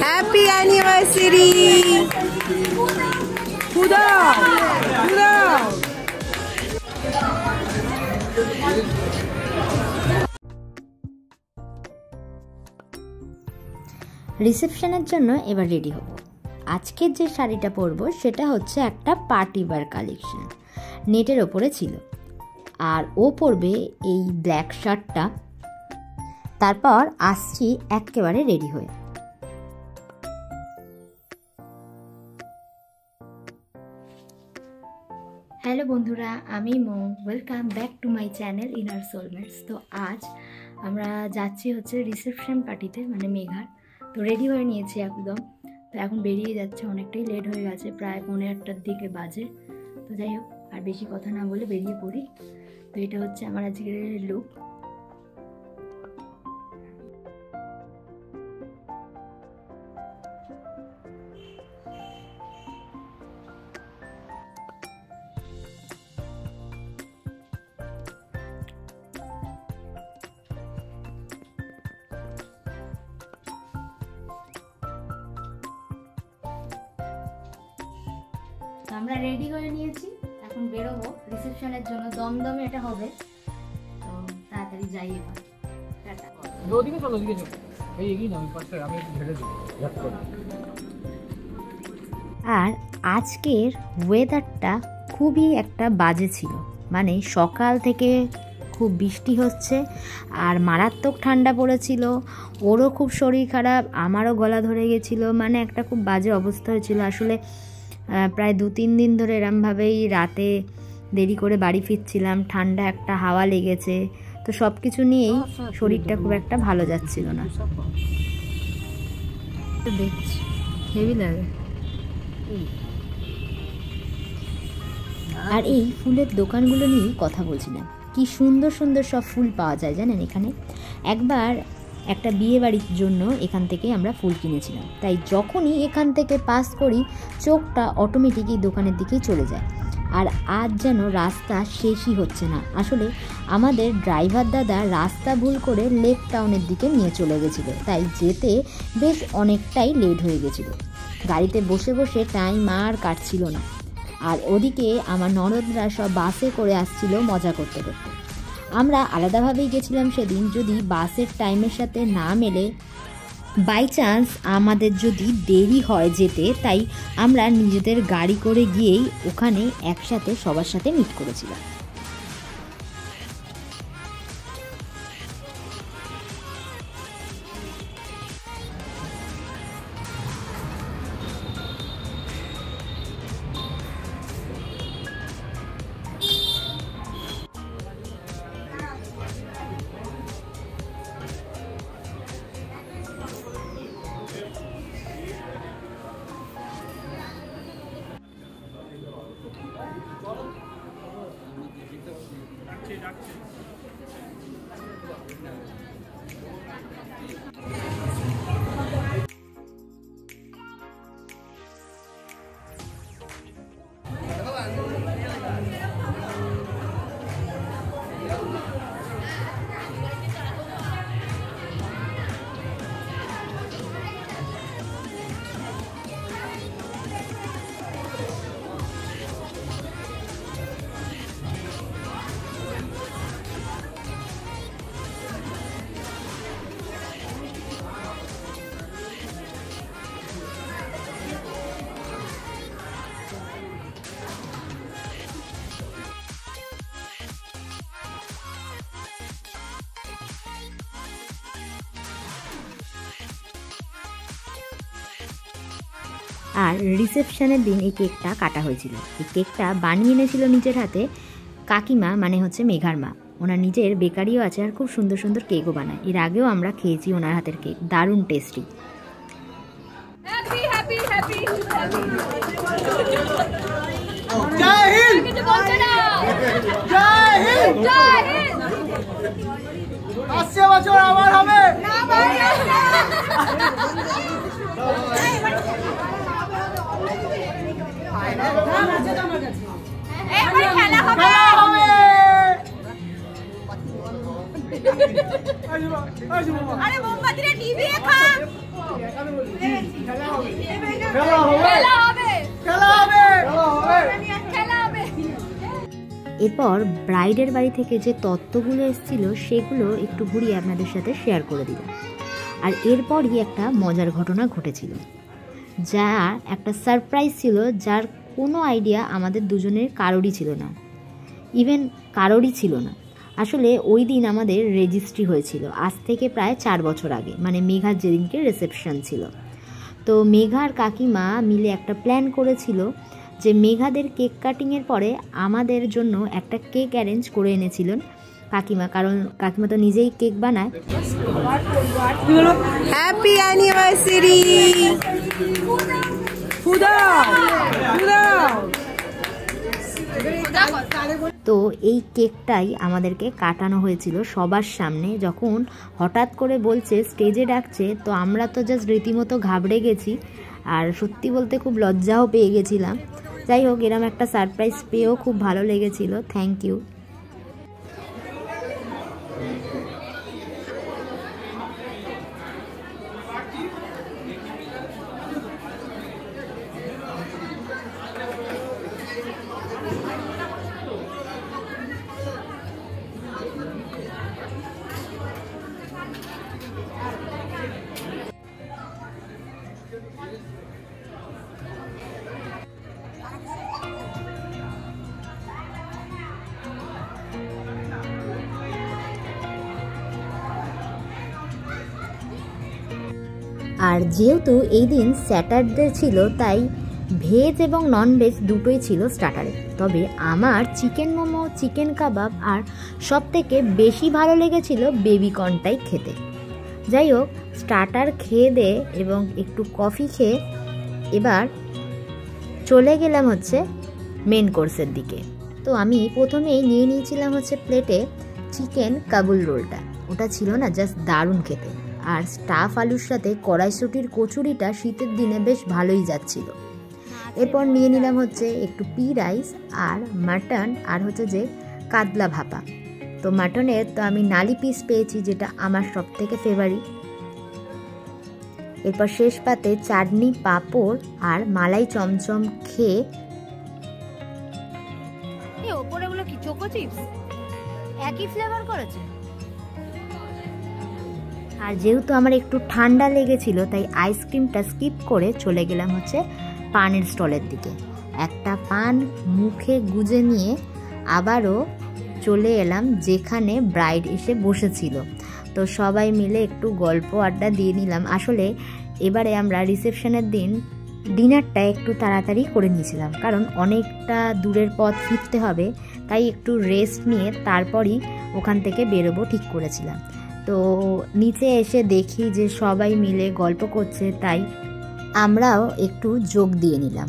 Happy anniversary! Huda! রিসেপশনের জন্য এবার ready হব। আজকের যে শাড়িটা পরবো সেটা হচ্ছে একটা পার্টি ওয়্যার কালেকশন, নেটের ওপরে ছিল। আর ও পরবে এই ব্ল্যাক শার্টটা। তারপর আসছি একেবারে রেডি হয়ে। হ্যালো বন্ধুরা, আমি Mou, welcome back to my channel inner soulmates. তো আজ আমরা যাচ্ছি হচ্ছে রিসেপশন পার্টিতে, মানে মেঘার। তো রেডি হয়ে নিয়েছি একদম। তো এখন বেরিয়ে যাচ্ছে, অনেকটাই লেট হয়ে গেছে, প্রায় 8:45 দিকে বাজে। তো যাই হোক, আর বেশি কথা না বলে বেরিয়ে পড়ি। তো এটা হচ্ছে আমার আজকের লুক। আমরা রেডি হয়ে নিয়েছি, এখন বেরোবো রিসেপশনের জন্য। দমদমে এটা হবে, তো তাড়াতাড়ি যাই এবার। টাটা। ওদিকে চলো, ওদিকে চলো, এই এগিয়ে যাও, পাশে আমি ঢেলে দেব। আর আজকের ওয়েদারটা খুবই একটা বাজে ছিল, মানে সকাল থেকে খুব বৃষ্টি হচ্ছে আর মারাত্মক ঠান্ডা পড়েছিল। ওরও খুব শরীর খারাপ, আমারও গলা ধরে গেছিলো, মানে একটা খুব বাজে অবস্থা হয়েছিল। আসলে প্রায় 2-3 দিন ধরে এরমভাবেই রাতে দেরি করে বাড়ি ফিরছিলাম, ঠান্ডা একটা হাওয়া লেগেছে, তো সব কিছু নিয়েই শরীরটা খুব একটা ভালো যাচ্ছিল না। দেখছি হেভি লাগে। আর এই ফুলের দোকানগুলো নিয়েই কথা বলছিলাম, কি সুন্দর সুন্দর সব ফুল পাওয়া যায় জানেন এখানে। একবার একটা বিয়ে বাড়ির জন্য এখান থেকে আমরা ফুল কিনেছিলাম, তাই যখনই এখান থেকে পাস করি চোখটা অটোমেটিকই দোকানের দিকেই চলে যায়। আর আজ যেন রাস্তা শেষই হচ্ছে না। আসলে আমাদের ড্রাইভার দাদা রাস্তা ভুল করে লেক টাউনের দিকে নিয়ে চলে গেছিলো, তাই যেতে বেশ অনেকটাই লেট হয়ে গেছিলো। গাড়িতে বসে বসে টাইম আর কাটছিল না। আর ওদিকে আমার ননদরা সব বাসে করে আসছিল মজা করতে করতে। আমরা আলাদাভাবেই গেছিলাম সেদিন, যদি বাসের টাইমের সাথে না মেলে, বাই চান্স আমাদের যদি দেরি হয় যেতে, তাই আমরা নিজেদের গাড়ি করে গিয়েই ওখানে একসাথে সবার সাথে মিট করেছিলাম। আর রিসেপশনের দিন এই কেকটা কাটা হয়েছিল। এই কেকটা বানিয়ে এনেছিল নিজের হাতে কাকিমা, মানে হচ্ছে মেঘার মা। ওনার নিজের বেকারিও আছে আর খুব সুন্দর সুন্দর কেকও বানায়। এর আগেও আমরা খেয়েছি ওনার হাতের কেক, দারুণ টেস্টি। বছর আবার হবে। খেলা হবে। আরে মোমবাতিটা নিভিয়ে খা। খেলা হবে। খেলা হবে। খেলা হবে। খেলা হবে। এরপর ব্রাইডের বাড়ি থেকে যে তত্ত্বগুলো এসেছিল সেগুলো একটু ঘুরিয়ে আপনাদের সাথে শেয়ার করে দিলাম। আর এরপরই একটা মজার ঘটনা ঘটেছিল, যা একটা সারপ্রাইজ ছিল, যার কোনো আইডিয়া আমাদের দুজনের কারোরই ছিল না, ইভেন কারোরই ছিল না। আসলে ওই দিন আমাদের রেজিস্ট্রি হয়েছিল আজ থেকে প্রায় 4 বছর আগে, মানে মেঘার যেদিনকে রিসেপশন ছিল। তো মেঘার কাকিমা মিলে একটা প্ল্যান করেছিল যে মেঘাদের কেক কাটিংয়ের পরে আমাদের জন্য একটা কেক অ্যারেঞ্জ করে এনেছিলেন কাকিমা, কারণ কাকিমা তো নিজেই কেক বানায়। Happy anniversary. তো এই কেকটাই আমাদেরকে কাটানো হয়েছিল সবার সামনে। যখন হঠাৎ করে বলছে স্টেজে ডাকছে, তো আমরা তো জাস্ট রীতিমতো ঘাবড়ে গেছি, আর সত্যি বলতে খুব লজ্জাও পেয়ে গেছিলাম। যাই হোক, এরম একটা সারপ্রাইজ পেয়েও খুব ভালো লেগেছিল। Thank you. আর যেহেতু এই দিন স্যাটারডে ছিল, তাই ভেজ এবং নন ভেজ দুটোই ছিল স্টার্টারে। তবে আমার চিকেন মোমো, চিকেন কাবাব আর সব থেকে বেশি ভালো লেগেছিল বেবিকর্নটাই খেতে। যাই হোক, স্টার্টার খেয়ে দে এবং একটু কফি খেয়ে এবার চলে গেলাম হচ্ছে মেন কোর্সের দিকে। তো আমি প্রথমেই নিয়ে নিয়েছিলাম হচ্ছে প্লেটে চিকেন কাবুল রোলটা। ওটা ছিল না জাস্ট দারুণ খেতে। আর স্টাফ আলুর সাথে কড়াইশুঁটির কচুরিটা শীতের দিনে বেশ ভালোই যাচ্ছিল। এরপর নিয়ে নিলাম হচ্ছে একটু পি রাইস আর মাটন আর হচ্ছে যে কাতলা ভাপা। তো মাটনের তো আমি নালি পিস পেয়েছি, যেটা আমার সব থেকে ফেভারিট। এরপর শেষ পাতে চাটনি, পাঁপড় আর মালাই চমচম খেয়ে ওপরেগুলো কি চোকো চিপস একই ফ্লেভার করেছে। আর যেহেতু আমার একটু ঠান্ডা লেগেছিল, তাই আইসক্রিমটা স্কিপ করে চলে গেলাম হচ্ছে পানের স্টলের দিকে। একটা পান মুখে গুজে নিয়ে আবারও চলে এলাম যেখানে ব্রাইড এসে বসেছিল। তো সবাই মিলে একটু গল্প আড্ডা দিয়ে নিলাম। আসলে এবারে আমরা রিসেপশনের দিন ডিনারটা একটু তাড়াতাড়ি করে নিয়েছিলাম, কারণ অনেকটা দূরের পথ ফিরতে হবে, তাই একটু রেস্ট নিয়ে তারপরই ওখান থেকে বেরোবো ঠিক করেছিলাম। তো নিচে এসে দেখি যে সবাই মিলে গল্প করছে, তাই আমরাও একটু যোগ দিয়ে নিলাম।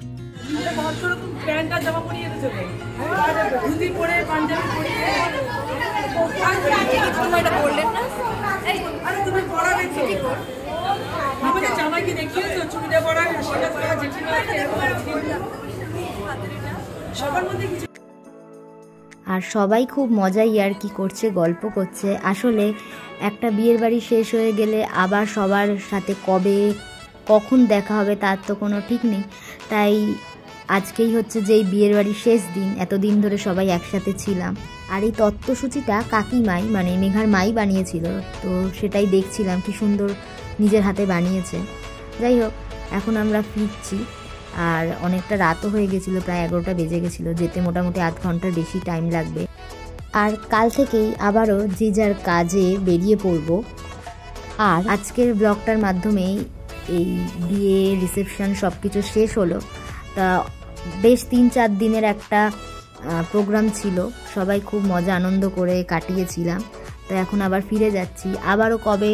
আর সবাই খুব মজাই আর কি করছে, গল্প করছে। আসলে একটা বিয়ের বাড়ি শেষ হয়ে গেলে আবার সবার সাথে কখন দেখা হবে তার তো কোনো ঠিক নেই। তাই আজকেই হচ্ছে যে বিয়ের বাড়ির শেষ দিন, এতদিন ধরে সবাই একসাথে ছিলাম। আর এই তত্ত্বসূচিটা কাকিমাই, মানে মেঘার মাই বানিয়েছিল। তো সেটাই দেখছিলাম, কি সুন্দর নিজের হাতে বানিয়েছে। যাই হোক, এখন আমরা ফিরছি। আর অনেকটা রাতও হয়ে গেছিলো, প্রায় 11টা বেজে গেছিলো। যেতে মোটামুটি আধ ঘন্টার বেশি টাইম লাগবে। আর কাল থেকেই আবারও যে যার কাজে বেরিয়ে পড়ব। আর আজকের ব্লগটার মাধ্যমেই এই বিয়ে, রিসেপশন সব কিছু শেষ হলো। তা বেশ 3-4 দিনের একটা প্রোগ্রাম ছিল, সবাই খুব মজা আনন্দ করে কাটিয়েছিলাম। তো এখন আবার ফিরে যাচ্ছি। আবারও কবে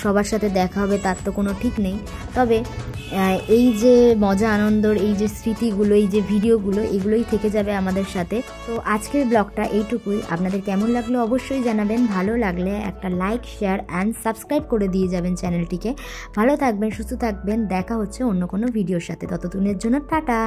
সবার সাথে দেখা হবে তার তো কোনো ঠিক নেই। তবে এই যে মজা আনন্দর এই যে স্মৃতিগুলো, এই যে ভিডিওগুলো, এগুলোই থেকে যাবে আমাদের সাথে। তো আজকের ব্লগটা এইটুকুই। আপনাদের কেমন লাগলো অবশ্যই জানাবেন। ভালো লাগলে একটা লাইক, শেয়ার অ্যান্ড সাবস্ক্রাইব করে দিয়ে যাবেন চ্যানেলটিকে। ভালো থাকবেন, সুস্থ থাকবেন। দেখা হচ্ছে অন্য কোনো ভিডিওর সাথে। ততদিনের জন্য টাটা।